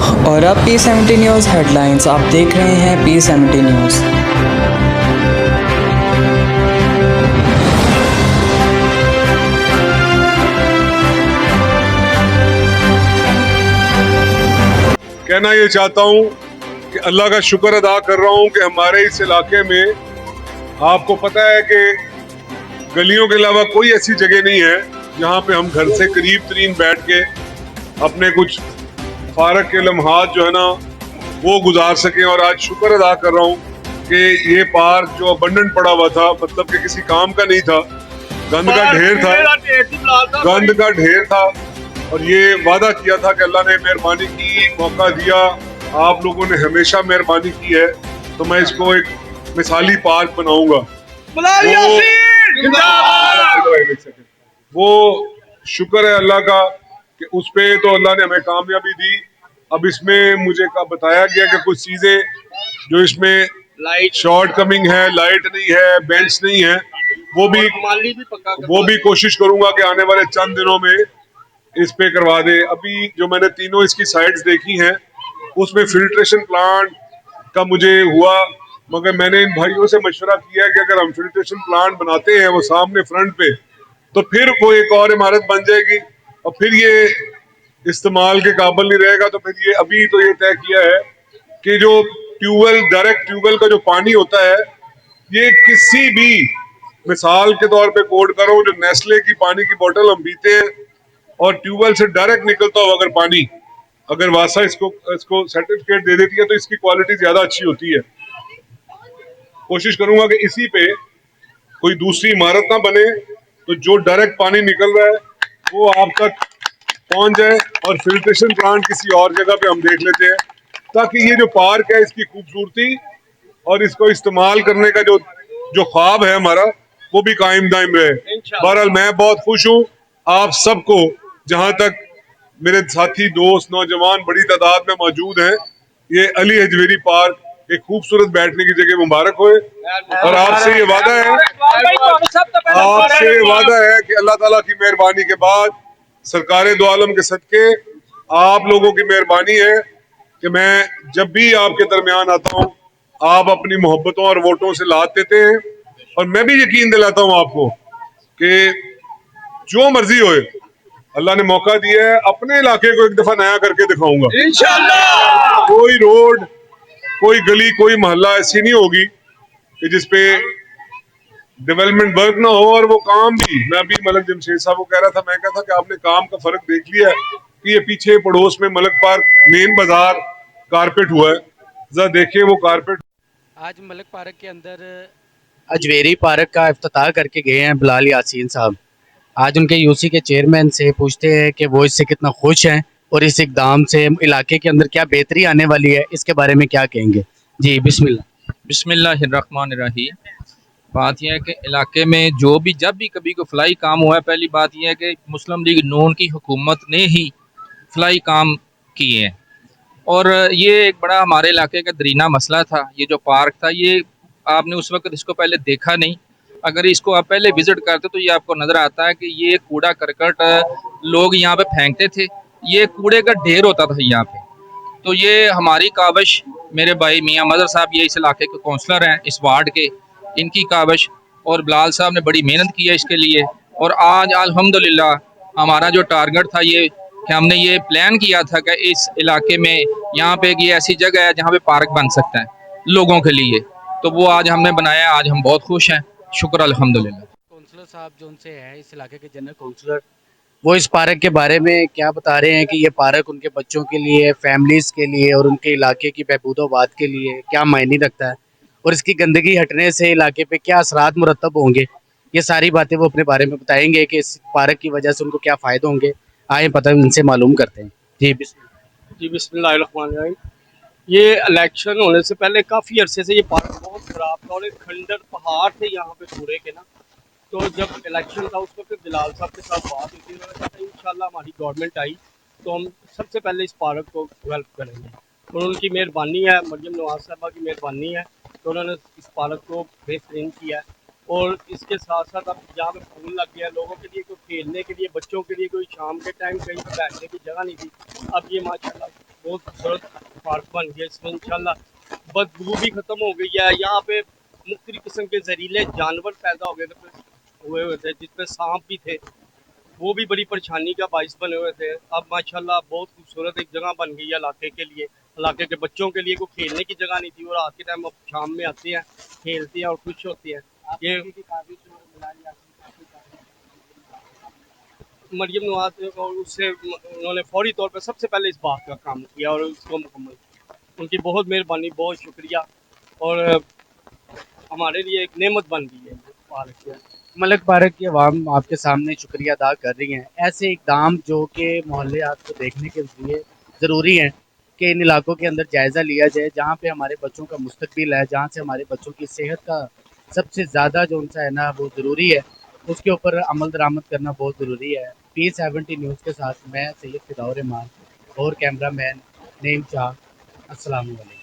और अब P70 news headlines आप देख रहे हैं P70 न्यूज़। कहना ये चाहता हूँ कि अल्लाह का शुक्र अदा कर रहा हूँ कि हमारे इस इलाके में आपको पता है कि गलियों के अलावा कोई ऐसी जगह नहीं है जहाँ पे हम घर से करीब तरीन बैठ के अपने कुछ फारग के लम्हात जो है ना वो गुजार सकें। और आज शुक्र अदा कर रहा हूँ कि ये पार्क जो अबंडन पड़ा हुआ था, मतलब कि किसी काम का नहीं था, गंद का ढेर था, गंद का ढेर था। और ये वादा किया था कि अल्लाह ने मेहरबानी की, मौका दिया, आप लोगों ने हमेशा मेहरबानी की है, तो मैं इसको एक मिसाली पार्क बनाऊंगा। वो शुक्र है अल्लाह का कि उस पे तो अल्लाह ने हमें कामयाबी दी। अब इसमें मुझे बताया गया कि कुछ चीजें जो इसमें शॉर्ट कमिंग है, लाइट नहीं है, बेंच नहीं है, वो भी कोशिश करूंगा कि आने वाले चंद दिनों में इस पे करवा दे। अभी जो मैंने तीनों इसकी साइड्स देखी हैं उसमें फिल्ट्रेशन प्लांट का मुझे हुआ, मगर मैंने इन भाइयों से मशवरा किया कि अगर हम फिल्ट्रेशन प्लांट बनाते हैं वो सामने फ्रंट पे, तो फिर वो एक और इमारत बन जाएगी और फिर ये इस्तेमाल के काबिल नहीं रहेगा। तो फिर ये अभी तो ये तय किया है कि जो ट्यूबवेल, डायरेक्ट ट्यूबवेल का जो पानी होता है, ये किसी भी, मिसाल के तौर पे कोट कर रहा हूँ, जो नेस्ले की पानी की बोतल हम पीते हैं और ट्यूबवेल से डायरेक्ट निकलता हो अगर पानी, अगर वासा इसको सर्टिफिकेट दे देती है तो इसकी क्वालिटी ज्यादा अच्छी होती है। कोशिश करूंगा कि इसी पे कोई दूसरी इमारत ना बने, तो जो डायरेक्ट पानी निकल रहा है वो आप तक पहुंच जाए और फिल्ट्रेशन प्लांट किसी और जगह पे हम देख लेते हैं, ताकि ये जो पार्क है इसकी खूबसूरती और इसको इस्तेमाल करने का जो जो ख्वाब है हमारा वो भी कायम दायम रहे। बहरहाल मैं बहुत खुश हूँ आप सबको, जहां तक मेरे साथी दोस्त नौजवान बड़ी तादाद में मौजूद हैं, ये अली हजवेरी पार्क एक खूबसूरत बैठने की जगह मुबारक होए। और आपसे ये वादा है कि अल्लाह ताला की मेहरबानी के बाद, सरकारे दो आलम के सदके, आप लोगों की मेहरबानी है कि मैं जब भी आपके दरमियान आता हूँ आप अपनी मोहब्बतों और वोटों से लाद देते हैं। और मैं भी यकीन दिलाता हूँ आपको कि जो मर्जी होए, अल्लाह ने मौका दिया है, अपने इलाके को एक दफा नया करके दिखाऊंगा इंशाअल्लाह। कोई रोड, कोई गली, कोई मोहल्ला ऐसी नहीं होगी कि जिसपे डेवलपमेंट वर्क ना हो। और वो काम भी, मैं अभी मलक जमशेद साहब को कह रहा था, मैं कहा था कि आपने काम का फर्क देख लिया है कि ये पीछे पड़ोस में मलक पार्क मेन बाजार कारपेट हुआ है, जरा देखिए वो कारपेट। आज मलक पार्क के अंदर अजवेरी पार्क का इफ्तिताह करके गए हैं बिलाल यासीन साहब। आज उनके यूसी के चेयरमैन से पूछते हैं कि वो इससे कितना खुश हैं और इस इकदाम से इलाके के अंदर क्या बेहतरी आने वाली है, इसके बारे में क्या कहेंगे। जी बिस्मिल्लाह। बिस्मिल्लाहिर्रहमानिर्रहीम। बात यह है कि इलाके में जो भी जब भी कभी कोई फलाई काम हुआ है, पहली बात यह है कि मुस्लिम लीग नून की हुकूमत ने ही फलाई काम किए हैं। और ये एक बड़ा हमारे इलाके का दरीना मसला था। ये जो पार्क था, ये आपने उस वक्त इसको पहले देखा नहीं, अगर इसको आप पहले विज़िट करते तो ये आपको नज़र आता है कि ये कूड़ा करकट लोग यहाँ पे फेंकते थे, ये कूड़े का ढेर होता था यहाँ पे। तो ये हमारी काविश, मेरे भाई मियाँ मदर साहब ये इस इलाके के कौंसलर हैं इस वार्ड के, इनकी काविश और बिलाल साहब ने बड़ी मेहनत की है इसके लिए। और आज अल्हम्दुलिल्लाह हमारा जो टारगेट था ये कि हमने ये प्लान किया था कि इस इलाके में यहाँ पे ये ऐसी जगह है जहाँ पे पार्क बन सकता है लोगों के लिए, तो वो आज हमने बनाया। आज हम बहुत खुश हैं, शुक्र अल्हम्दुलिल्लाह। कौंसलर साहब जो उनसे है इस इलाके के जनरल कौंसलर, वो इस पार्क के बारे में क्या बता रहे हैं कि ये पार्क उनके बच्चों के लिए, फैमिलीज़ के लिए और उनके इलाके की बहबूदाबाद के लिए क्या मायने रखता है और इसकी गंदगी हटने से इलाके पे क्या असरात मुरतब होंगे। ये सारी बातें वो अपने बारे में बताएंगे कि इस पार्क की वजह से उनको क्या फ़ायदे होंगे। आए पता उनसे मालूम करते हैं। जी बिस्मिल्लाहिर्रहमानिर्रहीम। ये इलेक्शन होने से पहले काफ़ी अरसे से ये पार्क बहुत ख़राब था और एक खंडर पहाड़ थे यहाँ पे कूड़े के ना। तो जब इलेक्शन था उस वक्त बिलाल साहब के साथ बात हुई थी, उन्होंने कहा था इंशाल्लाह हमारी गवर्नमेंट आई तो हम सबसे पहले इस पार्क को डेवलप करेंगे। और उनकी मेहरबानी है, मरियम नवाज साहबा की मेहरबानी है, तो उन्होंने इस पार्क को बेहतरीन किया है। और इसके साथ साथ अब यहाँ पे फूल लग गया, लोगों के लिए कोई खेलने के लिए, बच्चों के लिए कोई शाम के टाइम कहीं पर बैठने की जगह नहीं थी, अब ये माशाल्लाह बहुत खूबसूरत पार्क बन गया। इसमें इंशाल्लाह बदबू भी खत्म हो गई है। यहाँ पे मुख्तलिफ किस्म के जहरीले जानवर पैदा हो गए थे, हुए हुए थे, जिसमें सांप भी थे। वो भी बड़ी परेशानी का बाइस बने हुए थे। अब माशाल्लाह बहुत खूबसूरत एक जगह बन गई है इलाके के लिए। इलाके के बच्चों के लिए कोई खेलने की जगह नहीं थी, और रात के टाइम अब शाम में आते हैं, खेलते हैं और खुश होते हैं। ये मरियम नवाज और उससे उन्होंने फौरी तौर पर सबसे पहले इस बात का काम किया और उसको मुकम्मल किया। उनकी बहुत मेहरबानी, बहुत शुक्रिया। और हमारे लिए एक नेमत बन गई है ये पार्क। मलक पार्क की आवाम आपके सामने शुक्रिया अदा कर रही हैं। ऐसे इकदाम जो कि मोहल्ले आपको देखने के लिए ज़रूरी हैं कि इन इलाकों के अंदर जायज़ा लिया जाए, जहाँ पे हमारे बच्चों का मुस्तकबिल है, जहाँ से हमारे बच्चों की सेहत का सबसे ज़्यादा जो उनसा है ना वो ज़रूरी है, उसके ऊपर अमल दरामद करना बहुत ज़रूरी है। P70 न्यूज़ के साथ मैं सैयद फिदाउर रहमान और कैमरा मैन नईम शाह। अस्सलाम वालेकुम।